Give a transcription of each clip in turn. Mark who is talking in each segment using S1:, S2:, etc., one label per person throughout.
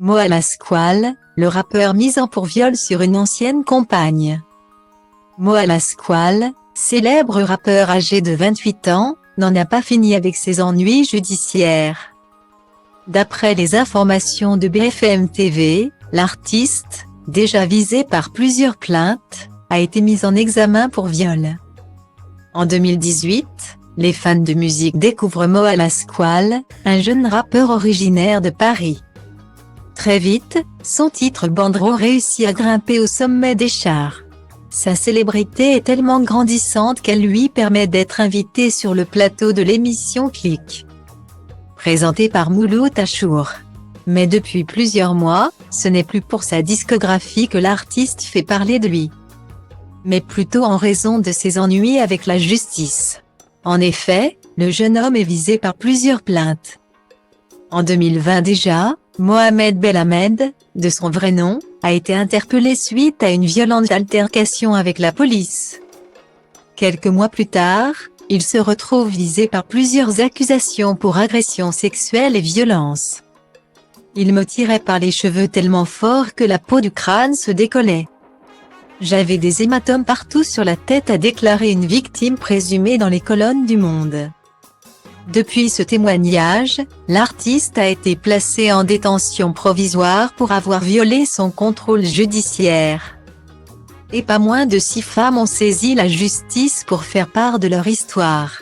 S1: Moa Lasquale, le rappeur mis en pour viol sur une ancienne compagne. Moa Lasquale, célèbre rappeur âgé de 28 ans, n'en a pas fini avec ses ennuis judiciaires. D'après les informations de BFM TV, l'artiste, déjà visé par plusieurs plaintes, a été mis en examen pour viol. En 2018, les fans de musique découvrent Moa Lasquale, un jeune rappeur originaire de Paris. Très vite, son titre Bandro réussit à grimper au sommet des charts. Sa célébrité est tellement grandissante qu'elle lui permet d'être invité sur le plateau de l'émission Click, présentée par Mouloud Achour. Mais depuis plusieurs mois, ce n'est plus pour sa discographie que l'artiste fait parler de lui, mais plutôt en raison de ses ennuis avec la justice. En effet, le jeune homme est visé par plusieurs plaintes. En 2020 déjà, Mohamed Belhamed, de son vrai nom, a été interpellé suite à une violente altercation avec la police. Quelques mois plus tard, il se retrouve visé par plusieurs accusations pour agression sexuelle et violence. Il me tirait par les cheveux tellement fort que la peau du crâne se décollait. J'avais des hématomes partout sur la tête, a déclaré une victime présumée dans les colonnes du Monde. Depuis ce témoignage, l'artiste a été placé en détention provisoire pour avoir violé son contrôle judiciaire. Et pas moins de 6 femmes ont saisi la justice pour faire part de leur histoire.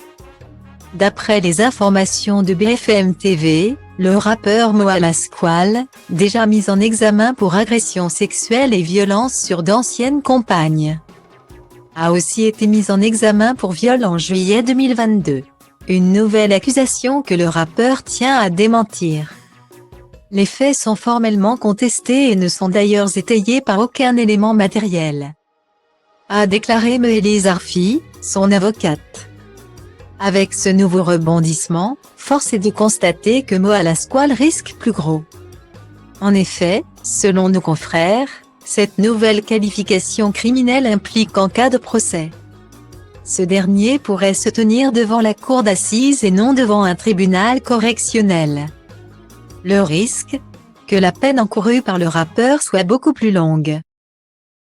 S1: D'après les informations de BFM TV, le rappeur Moa Lasquale, déjà mis en examen pour agression sexuelle et violence sur d'anciennes compagnes, a aussi été mis en examen pour viol en juillet 2022. Une nouvelle accusation que le rappeur tient à démentir. Les faits sont formellement contestés et ne sont d'ailleurs étayés par aucun élément matériel, a déclaré Mehelez Arfi, son avocate. Avec ce nouveau rebondissement, force est de constater que Moa Lasquale risque plus gros. En effet, selon nos confrères, cette nouvelle qualification criminelle implique en cas de procès, ce dernier pourrait se tenir devant la cour d'assises et non devant un tribunal correctionnel. Le risque, que la peine encourue par le rappeur soit beaucoup plus longue.